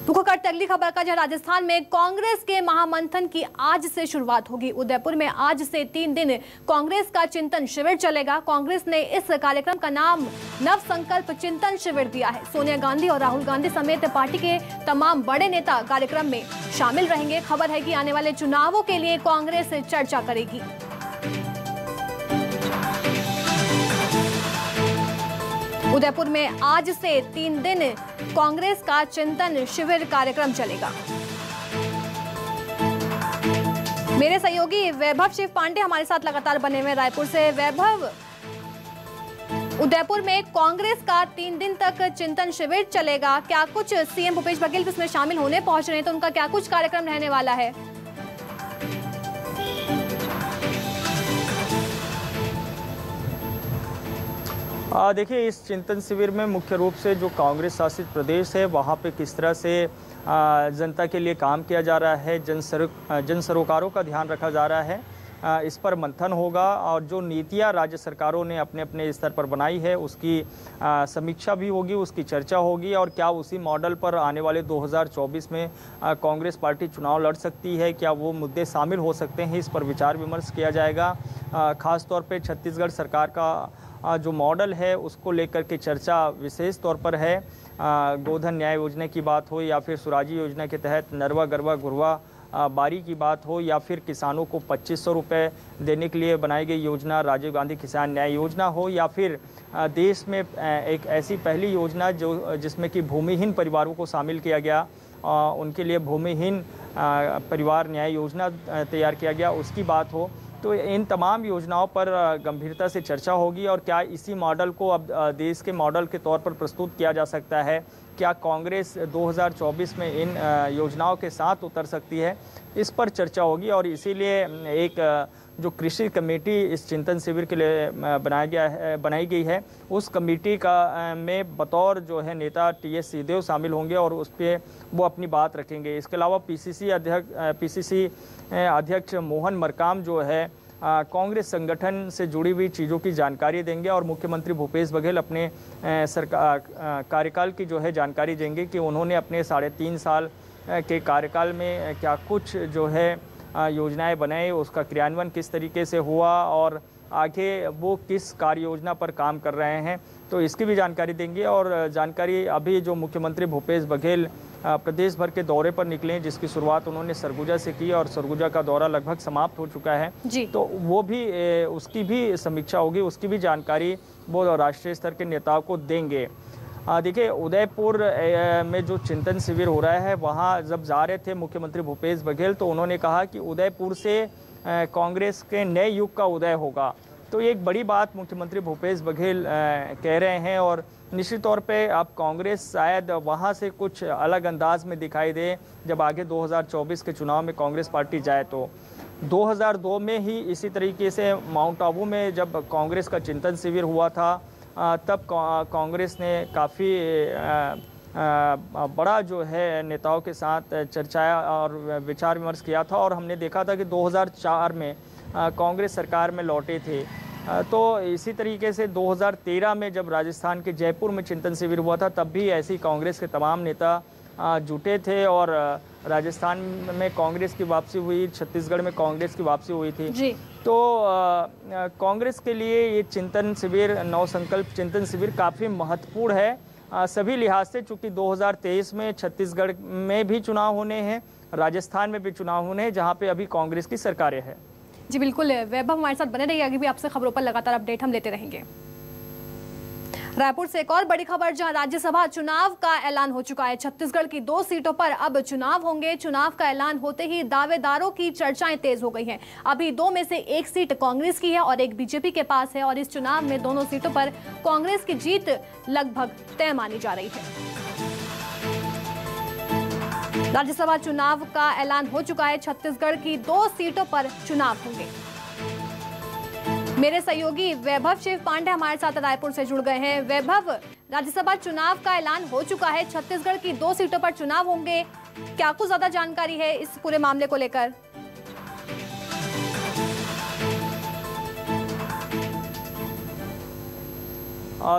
रुख करते अगली खबर का, जहां राजस्थान में कांग्रेस के महामंथन की आज से शुरुआत होगी। उदयपुर में आज से 3 दिन कांग्रेस का चिंतन शिविर चलेगा। कांग्रेस ने इस कार्यक्रम का नाम नव संकल्प चिंतन शिविर दिया है। सोनिया गांधी और राहुल गांधी समेत पार्टी के तमाम बड़े नेता कार्यक्रम में शामिल रहेंगे। खबर है कि आने वाले चुनावों के लिए कांग्रेस चर्चा करेगी। उदयपुर में आज से 3 दिन कांग्रेस का चिंतन शिविर कार्यक्रम चलेगा। मेरे सहयोगी वैभव शिव पांडे हमारे साथ लगातार बने हुए रायपुर से। वैभव, उदयपुर में कांग्रेस का 3 दिन तक चिंतन शिविर चलेगा। क्या कुछ सीएम भूपेश बघेल इसमें शामिल होने पहुंच रहे हैं, तो उनका क्या कुछ कार्यक्रम रहने वाला है? देखिए, इस चिंतन शिविर में मुख्य रूप से जो कांग्रेस शासित प्रदेश है वहाँ पे किस तरह से जनता के लिए काम किया जा रहा है, जन सरोकारों का ध्यान रखा जा रहा है, इस पर मंथन होगा। और जो नीतियाँ राज्य सरकारों ने अपने अपने स्तर पर बनाई है उसकी समीक्षा भी होगी, उसकी चर्चा होगी। और क्या उसी मॉडल पर आने वाले 2024 में कांग्रेस पार्टी चुनाव लड़ सकती है, क्या वो मुद्दे शामिल हो सकते हैं, इस पर विचार विमर्श किया जाएगा। ख़ास तौर पे छत्तीसगढ़ सरकार का जो मॉडल है उसको लेकर के चर्चा विशेष तौर पर है। गोधन न्याय योजना की बात हो, या फिर स्वराजी योजना के तहत नरवा गरवा घुरवा बारी की बात हो, या फिर किसानों को 2500 रुपये देने के लिए बनाई गई योजना राजीव गांधी किसान न्याय योजना हो, या फिर देश में एक ऐसी पहली योजना जिसमें कि भूमिहीन परिवारों को शामिल किया गया, उनके लिए भूमिहीन परिवार न्याय योजना तैयार किया गया, उसकी बात हो। तो इन तमाम योजनाओं पर गंभीरता से चर्चा होगी। और क्या इसी मॉडल को अब देश के मॉडल के तौर पर प्रस्तुत किया जा सकता है, क्या कांग्रेस 2024 में इन योजनाओं के साथ उतर सकती है, इस पर चर्चा होगी। और इसीलिए एक जो कृषि कमेटी इस चिंतन शिविर के लिए बनाई गई है, उस कमेटी का में बतौर जो है नेता टीएस सिंहदेव शामिल होंगे और उस पर वो अपनी बात रखेंगे। इसके अलावा पीसीसी अध्यक्ष मोहन मरकाम जो है कांग्रेस संगठन से जुड़ी हुई चीज़ों की जानकारी देंगे। और मुख्यमंत्री भूपेश बघेल अपने सरकार कार्यकाल की जो है जानकारी देंगे कि उन्होंने अपने 3.5 साल के कार्यकाल में क्या कुछ जो है योजनाएं बनाई, उसका क्रियान्वयन किस तरीके से हुआ और आगे वो किस कार्य योजना पर काम कर रहे हैं, तो इसकी भी जानकारी देंगे। और जानकारी अभी जो मुख्यमंत्री भूपेश बघेल प्रदेश भर के दौरे पर निकले, जिसकी शुरुआत उन्होंने सरगुजा से की और सरगुजा का दौरा लगभग समाप्त हो चुका है, तो वो भी उसकी भी समीक्षा होगी, उसकी भी जानकारी वो राष्ट्रीय स्तर के नेताओं को देंगे। देखिए, उदयपुर में जो चिंतन शिविर हो रहा है वहाँ जब जा रहे थे मुख्यमंत्री भूपेश बघेल, तो उन्होंने कहा कि उदयपुर से कांग्रेस के नए युग का उदय होगा। तो ये एक बड़ी बात मुख्यमंत्री भूपेश बघेल कह रहे हैं। और निश्चित तौर पे अब कांग्रेस शायद वहाँ से कुछ अलग अंदाज में दिखाई दे जब आगे 2024 के चुनाव में कांग्रेस पार्टी जाए। तो 2002 में ही इसी तरीके से माउंट आबू में जब कांग्रेस का चिंतन शिविर हुआ था, तब कांग्रेस ने काफ़ी बड़ा जो है नेताओं के साथ चर्चा और विचार विमर्श किया था। और हमने देखा था कि 2004 में कांग्रेस सरकार में लौटे थे। तो इसी तरीके से 2013 में जब राजस्थान के जयपुर में चिंतन शिविर हुआ था, तब भी ऐसी कांग्रेस के तमाम नेता जुटे थे और राजस्थान में कांग्रेस की वापसी हुई, छत्तीसगढ़ में कांग्रेस की वापसी हुई थी जी। तो कांग्रेस के लिए ये चिंतन शिविर, नव संकल्प चिंतन शिविर काफ़ी महत्वपूर्ण है सभी लिहाज से, चूँकि 2023 में छत्तीसगढ़ में भी चुनाव होने हैं, राजस्थान में भी चुनाव होने हैं, जहाँ पे अभी कांग्रेस की सरकारें हैं। जी बिल्कुल, वैभव हमारे साथ बने रहिए, आगे भी आपसे खबरों पर लगातार अपडेट हम लेते रहेंगे। रायपुर से एक और बड़ी खबर, जहां राज्यसभा चुनाव का ऐलान हो चुका है। छत्तीसगढ़ की 2 सीटों पर अब चुनाव होंगे। चुनाव का ऐलान होते ही दावेदारों की चर्चाएं तेज हो गई हैं। अभी 2 में से 1 सीट कांग्रेस की है और 1 बीजेपी के पास है, और इस चुनाव में दोनों सीटों पर कांग्रेस की जीत लगभग तय मानी जा रही है। राज्यसभा चुनाव का ऐलान हो चुका है। छत्तीसगढ़ की 2 सीटों पर चुनाव होंगे। मेरे सहयोगी वैभव शिव पांडे हमारे साथ रायपुर से जुड़ गए हैं। वैभव, राज्यसभा चुनाव का ऐलान हो चुका है, छत्तीसगढ़ की 2 सीटों पर चुनाव होंगे, क्या कुछ ज्यादा जानकारी है इस पूरे मामले को लेकर?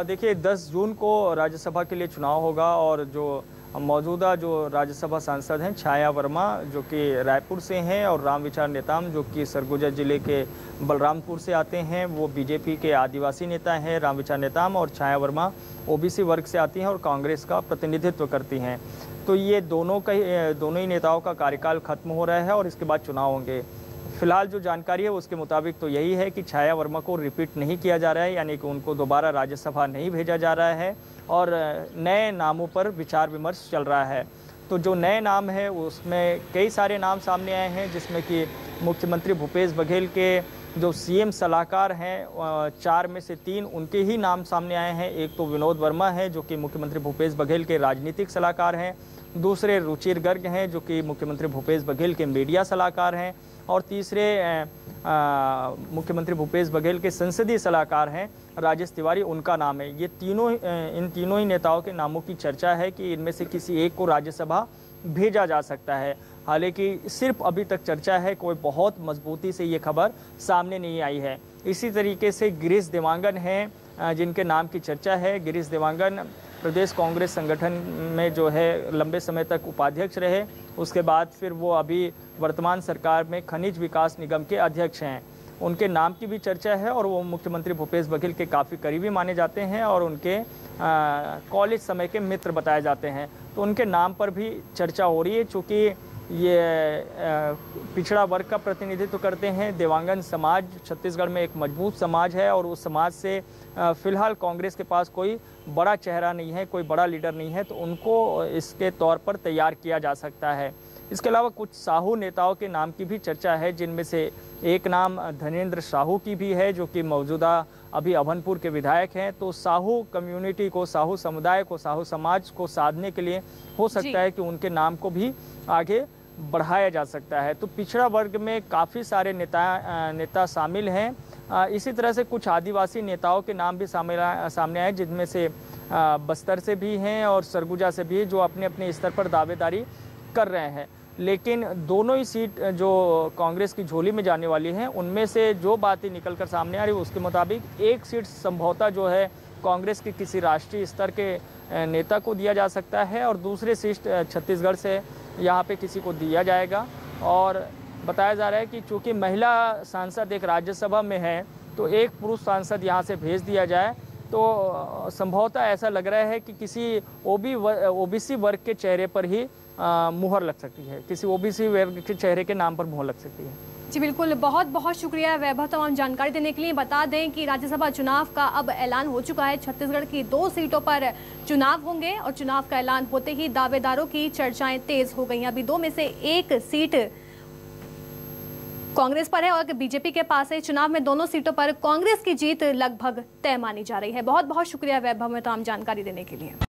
देखिए, 10 जून को राज्यसभा के लिए चुनाव होगा और जो मौजूदा जो राज्यसभा सांसद हैं छाया वर्मा जो कि रायपुर से हैं, और रामविचार नेताम जो कि सरगुजा जिले के बलरामपुर से आते हैं, वो बीजेपी के आदिवासी नेता हैं रामविचार नेताम, और छाया वर्मा ओबीसी वर्ग से आती हैं और कांग्रेस का प्रतिनिधित्व करती हैं। तो ये दोनों ही नेताओं का कार्यकाल खत्म हो रहा है और इसके बाद चुनाव होंगे। फिलहाल जो जानकारी है उसके मुताबिक तो यही है कि छाया वर्मा को रिपीट नहीं किया जा रहा है, यानी कि उनको दोबारा राज्यसभा नहीं भेजा जा रहा है, और नए नामों पर विचार विमर्श चल रहा है। तो जो नए नाम है उसमें कई सारे नाम सामने आए हैं, जिसमें कि मुख्यमंत्री भूपेश बघेल के जो सीएम सलाहकार हैं 4 में से 3 उनके ही नाम सामने आए हैं। एक तो विनोद वर्मा है जो कि मुख्यमंत्री भूपेश बघेल के राजनीतिक सलाहकार हैं, दूसरे रुचिर गर्ग हैं जो कि मुख्यमंत्री भूपेश बघेल के मीडिया सलाहकार हैं, और तीसरे मुख्यमंत्री भूपेश बघेल के संसदीय सलाहकार हैं राजेश तिवारी, उनका नाम है। इन तीनों ही नेताओं के नामों की चर्चा है कि इनमें से किसी एक को राज्यसभा भेजा जा सकता है। हालांकि सिर्फ अभी तक चर्चा है, कोई बहुत मजबूती से ये खबर सामने नहीं आई है। इसी तरीके से गिरीश देवांगन हैं जिनके नाम की चर्चा है। गिरीश देवांगन प्रदेश कांग्रेस संगठन में जो है लंबे समय तक उपाध्यक्ष रहे, उसके बाद फिर वो अभी वर्तमान सरकार में खनिज विकास निगम के अध्यक्ष हैं। उनके नाम की भी चर्चा है और वो मुख्यमंत्री भूपेश बघेल के काफ़ी करीबी माने जाते हैं और उनके कॉलेज समय के मित्र बताए जाते हैं। तो उनके नाम पर भी चर्चा हो रही है, चूँकि ये पिछड़ा वर्ग का प्रतिनिधित्व करते हैं। देवांगन समाज छत्तीसगढ़ में एक मजबूत समाज है और उस समाज से फिलहाल कांग्रेस के पास कोई बड़ा चेहरा नहीं है, कोई बड़ा लीडर नहीं है, तो उनको इसके तौर पर तैयार किया जा सकता है। इसके अलावा कुछ साहू नेताओं के नाम की भी चर्चा है, जिनमें से एक नाम धनेंद्र साहू की भी है जो कि मौजूदा अभी अभनपुर के विधायक हैं। तो साहू कम्युनिटी को, साहू समुदाय को, साहू समाज को साधने के लिए हो सकता है कि उनके नाम को भी आगे बढ़ाया जा सकता है। तो पिछड़ा वर्ग में काफ़ी सारे नेता शामिल हैं। इसी तरह से कुछ आदिवासी नेताओं के नाम भी सामने आए, जिनमें से बस्तर से भी हैं और सरगुजा से भी, जो अपने अपने स्तर पर दावेदारी कर रहे हैं। लेकिन दोनों ही सीट जो कांग्रेस की झोली में जाने वाली हैं, उनमें से जो बातें निकल कर सामने आ रही है उसके मुताबिक एक सीट संभवतः जो है कांग्रेस के किसी राष्ट्रीय स्तर के नेता को दिया जा सकता है और दूसरे सीट छत्तीसगढ़ से यहाँ पे किसी को दिया जाएगा। और बताया जा रहा है कि चूँकि महिला सांसद एक राज्यसभा में है, तो एक पुरुष सांसद यहाँ से भेज दिया जाए तो संभवतः ऐसा लग रहा है कि किसी ओबीसी वर्ग के चेहरे पर ही मुहर लग सकती है, किसी ओबीसी वर्ग के चेहरे के नाम पर मुहर लग सकती है। जी बिल्कुल, बहुत बहुत शुक्रिया वैभव तमाम जानकारी देने के लिए। बता दें कि राज्यसभा चुनाव का अब ऐलान हो चुका है। छत्तीसगढ़ की 2 सीटों पर चुनाव होंगे और चुनाव का ऐलान होते ही दावेदारों की चर्चाएं तेज हो गई। अभी 2 में से 1 सीट कांग्रेस पर है और बीजेपी के पास है। चुनाव में दोनों सीटों पर कांग्रेस की जीत लगभग तय मानी जा रही है। बहुत बहुत शुक्रिया वैभव में तमाम जानकारी देने के लिए।